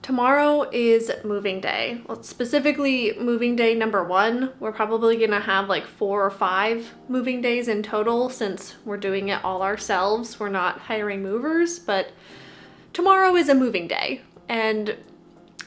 Tomorrow is moving day. Well, specifically moving day number 1. We're probably gonna have like 4 or 5 moving days in total since we're doing it all ourselves. We're not hiring movers, but tomorrow is a moving day. And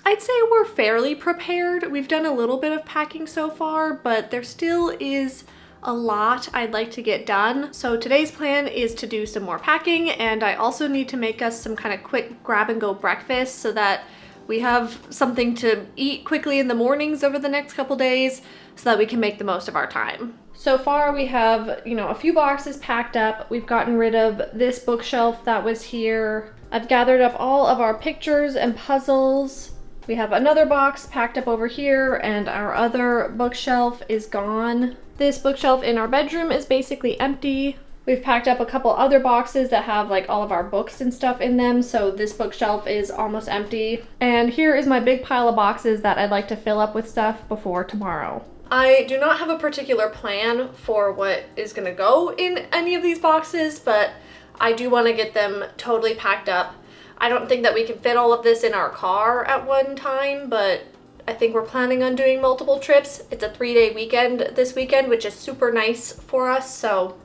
I'd say we're fairly prepared. We've done a little bit of packing so far, but there still is a lot I'd like to get done. So today's plan is to do some more packing, and I also need to make us some kind of quick grab and go breakfast so that we have something to eat quickly in the mornings over the next couple days so that we can make the most of our time. So far we have, a few boxes packed up. We've gotten rid of this bookshelf that was here. I've gathered up all of our pictures and puzzles. We have another box packed up over here, and our other bookshelf is gone. This bookshelf in our bedroom is basically empty. We've packed up a couple other boxes that have like all of our books and stuff in them, so this bookshelf is almost empty. And here is my big pile of boxes that I'd like to fill up with stuff before tomorrow. I do not have a particular plan for what is gonna go in any of these boxes, but I do wanna get them totally packed up. I don't think that we can fit all of this in our car at one time, but I think we're planning on doing multiple trips. It's a 3-day weekend this weekend, which is super nice for us, so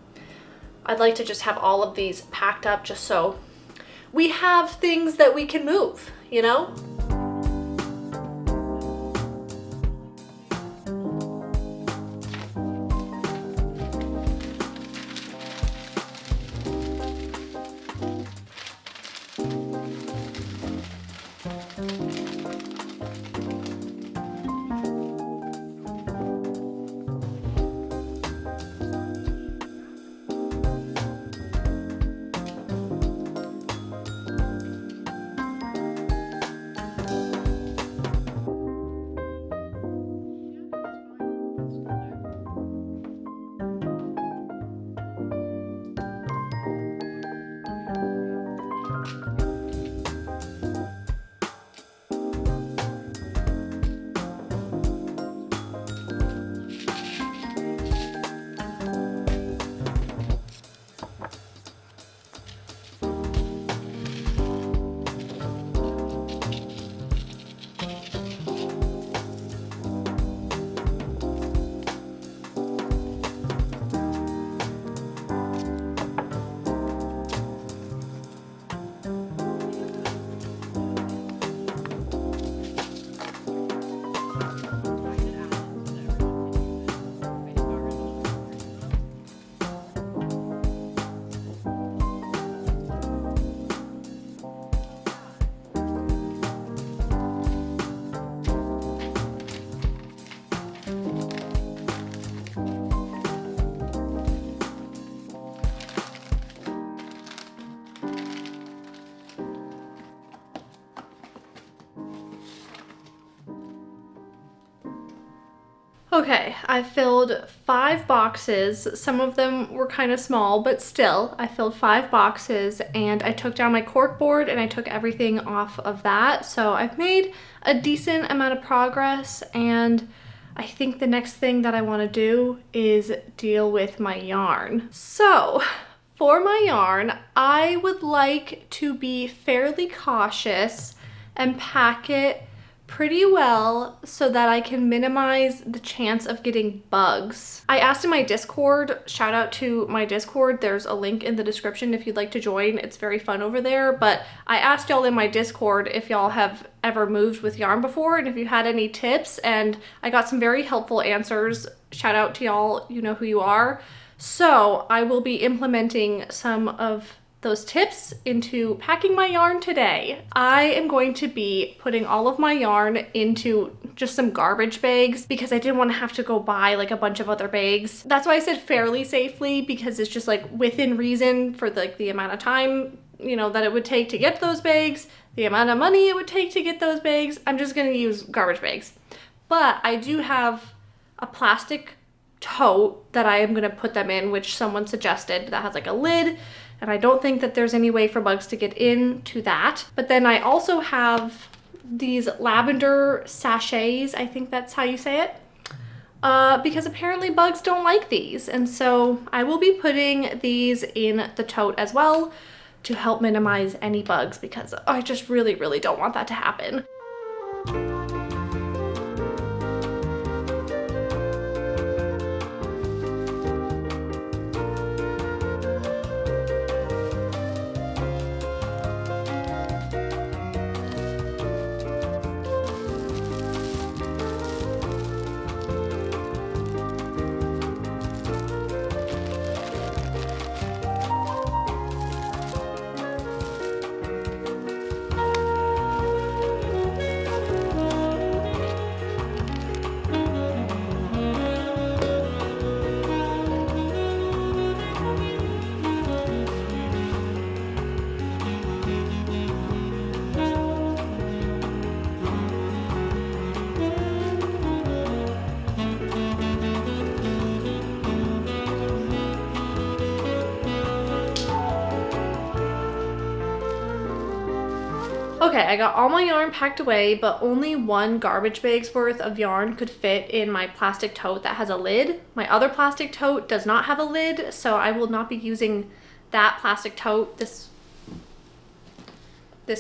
I'd like to just have all of these packed up just so we have things that we can move, Okay, I filled 5 boxes. Some of them were kind of small, but still, I filled 5 boxes, and I took down my cork board and I took everything off of that. So I've made a decent amount of progress, and I think the next thing that I want to do is deal with my yarn. So for my yarn, I would like to be fairly cautious and pack it pretty well so that I can minimize the chance of getting bugs. I asked in my Discord, shout out to my Discord, there's a link in the description if you'd like to join. It's very fun over there, but I asked y'all in my Discord if y'all have ever moved with yarn before and if you had any tips, and I got some very helpful answers. Shout out to y'all, you know who you are. So I will be implementing some of those tips into packing my yarn today. I am going to be putting all of my yarn into just some garbage bags because I didn't want to have to go buy like a bunch of other bags. That's why I said fairly safely, because it's just like within reason for the amount of time, that it would take to get those bags, the amount of money it would take to get those bags. I'm just gonna use garbage bags. But I do have a plastic tote that I am gonna put them in, which someone suggested, that has like a lid, and I don't think that there's any way for bugs to get into that. But then I also have these lavender sachets, I think that's how you say it, because apparently bugs don't like these. And so I will be putting these in the tote as well to help minimize any bugs, because I just really, really don't want that to happen. Okay, I got all my yarn packed away, but only one garbage bag's worth of yarn could fit in my plastic tote that has a lid. My other plastic tote does not have a lid, so I will not be using that plastic tote, this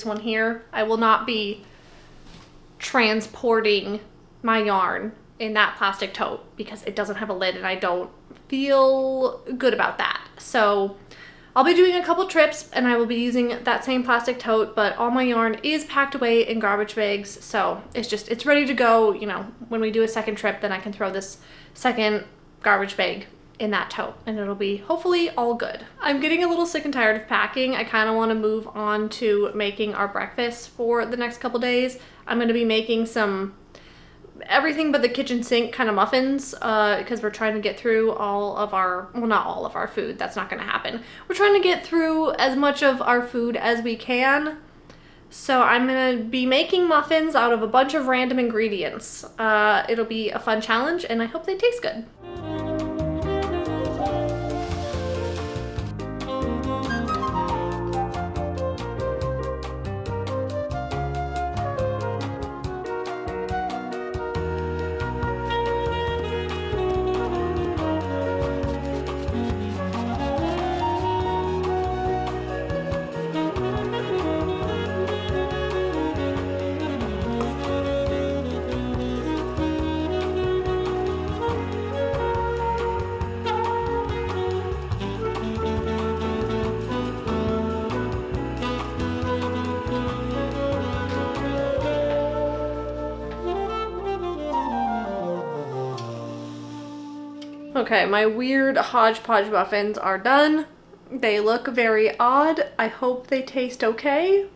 one here. I will not be transporting my yarn in that plastic tote because it doesn't have a lid and I don't feel good about that. So I'll be doing a couple trips and I will be using that same plastic tote, but all my yarn is packed away in garbage bags. So it's ready to go. You know, when we do a second trip, then I can throw this second garbage bag in that tote and it'll be hopefully all good. I'm getting a little sick and tired of packing. I kind of want to move on to making our breakfast for the next couple days. I'm going to be making some everything but the kitchen sink kind of muffins because we're trying to get through all of our, well, not all of our food, that's not going to happen. We're trying to get through as much of our food as we can. So I'm going to be making muffins out of a bunch of random ingredients. It'll be a fun challenge and I hope they taste good. Okay, my weird hodgepodge muffins are done. They look very odd. I hope they taste okay.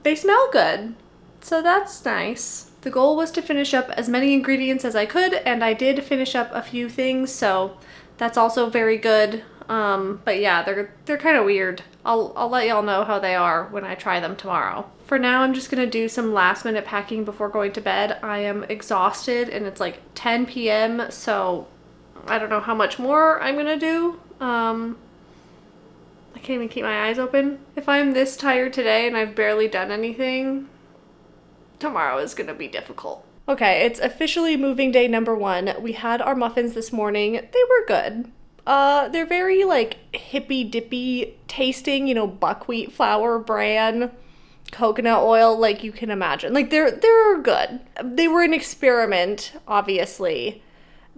They smell good, so that's nice. The goal was to finish up as many ingredients as I could, and I did finish up a few things, so that's also very good. But yeah, they're kind of weird. I'll let y'all know how they are when I try them tomorrow. For now, I'm just gonna do some last minute packing before going to bed. I am exhausted and it's like 10 p.m. so I don't know how much more I'm gonna do. I can't even keep my eyes open. If I'm this tired today and I've barely done anything, tomorrow is gonna be difficult. Okay, it's officially moving day number 1. We had our muffins this morning. They were good. They're very like hippy dippy tasting, you know, buckwheat flour bran, coconut oil, like you can imagine. Like they're good. They were an experiment, obviously.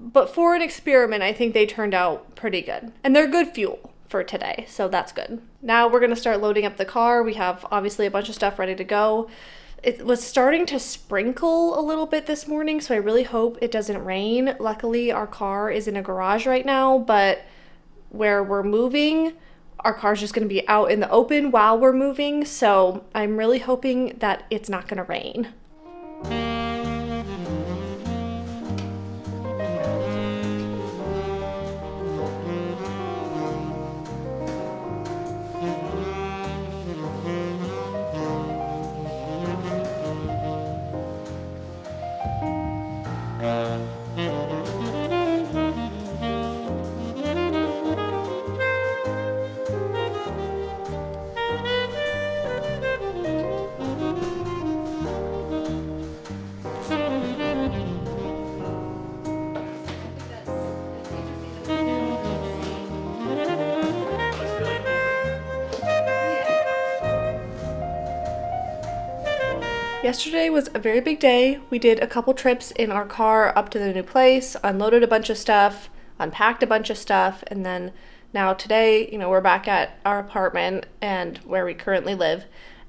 But for an experiment, I think they turned out pretty good. And they're good fuel for today, so that's good. Now we're gonna start loading up the car. We have obviously a bunch of stuff ready to go. It was starting to sprinkle a little bit this morning, so I really hope it doesn't rain. Luckily, our car is in a garage right now, but where we're moving, our car's just gonna be out in the open while we're moving, so I'm really hoping that it's not gonna rain. Yesterday was a very big day. We did a couple trips in our car up to the new place, unloaded a bunch of stuff, unpacked a bunch of stuff, and then now today, we're back at our apartment and where we currently live,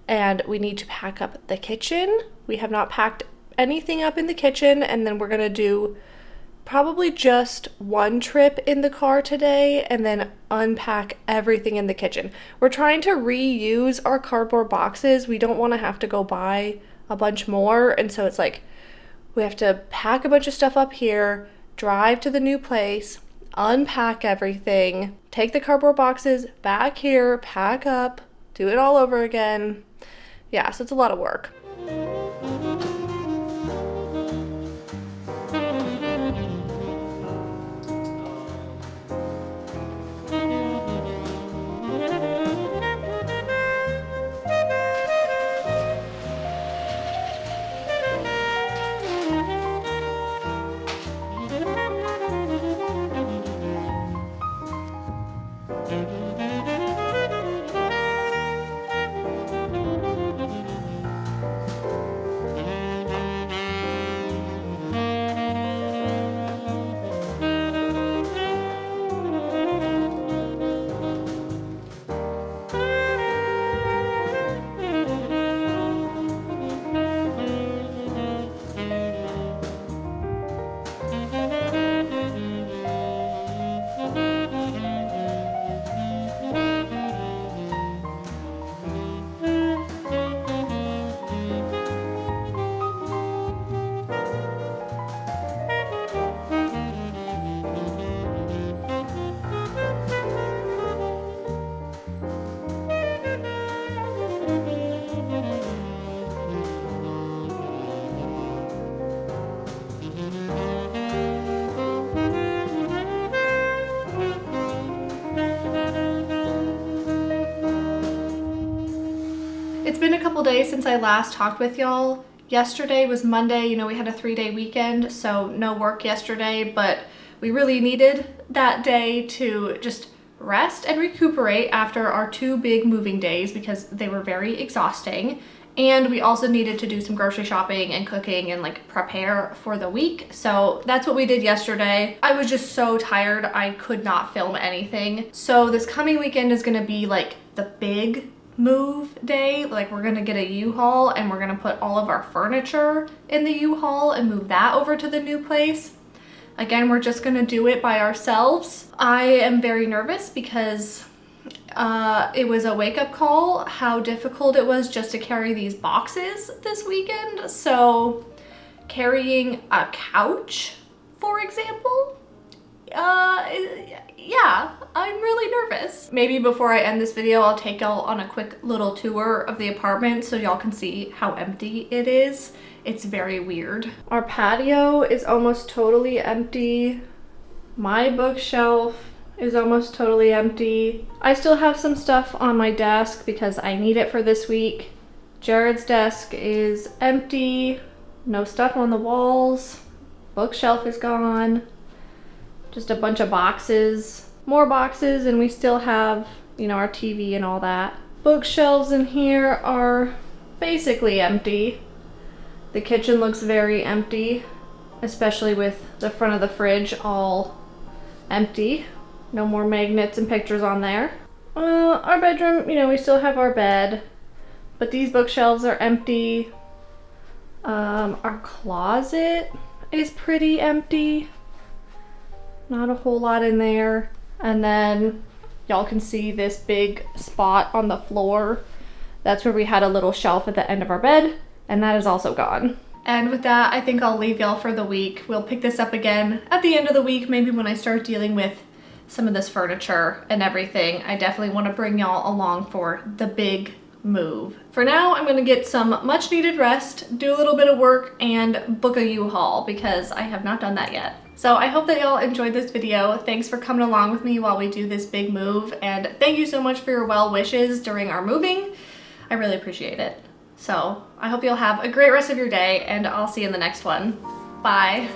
and we need to pack up the kitchen. We have not packed anything up in the kitchen, and then we're gonna do probably just one trip in the car today and then unpack everything in the kitchen. We're trying to reuse our cardboard boxes. We don't want to have to go buy a bunch more, and so it's like we have to pack a bunch of stuff up here, drive to the new place, unpack everything, take the cardboard boxes back here, pack up, do it all over again. Yeah, so it's a lot of work. It's been a couple days since I last talked with y'all. Yesterday was Monday, we had a 3-day weekend, so no work yesterday, but we really needed that day to just rest and recuperate after our 2 big moving days because they were very exhausting. And we also needed to do some grocery shopping and cooking and prepare for the week. So that's what we did yesterday. I was just so tired, I could not film anything. So this coming weekend is gonna be the big move day. We're gonna get a U-Haul and we're gonna put all of our furniture in the U-Haul and move that over to the new place. Again, we're just gonna do it by ourselves. I am very nervous because it was a wake-up call how difficult it was just to carry these boxes this weekend. So carrying a couch, for example, yeah, I'm really nervous. Maybe before I end this video, I'll take y'all on a quick little tour of the apartment so y'all can see how empty it is. It's very weird. Our patio is almost totally empty. My bookshelf is almost totally empty. I still have some stuff on my desk because I need it for this week. Jared's desk is empty. No stuff on the walls. Bookshelf is gone. Just a bunch of boxes, more boxes, and we still have, our TV and all that. Bookshelves in here are basically empty. The kitchen looks very empty, especially with the front of the fridge all empty. No more magnets and pictures on there. Our bedroom, we still have our bed, but these bookshelves are empty. Our closet is pretty empty. Not a whole lot in there. And then y'all can see this big spot on the floor. That's where we had a little shelf at the end of our bed, and that is also gone. And with that, I think I'll leave y'all for the week. We'll pick this up again at the end of the week, maybe when I start dealing with some of this furniture and everything. I definitely want to bring y'all along for the big move. For now, I'm gonna get some much needed rest, do a little bit of work, and book a U-Haul because I have not done that yet. So I hope that y'all enjoyed this video. Thanks for coming along with me while we do this big move, and thank you so much for your well wishes during our moving. I really appreciate it. So I hope you'll have a great rest of your day, and I'll see you in the next one. Bye.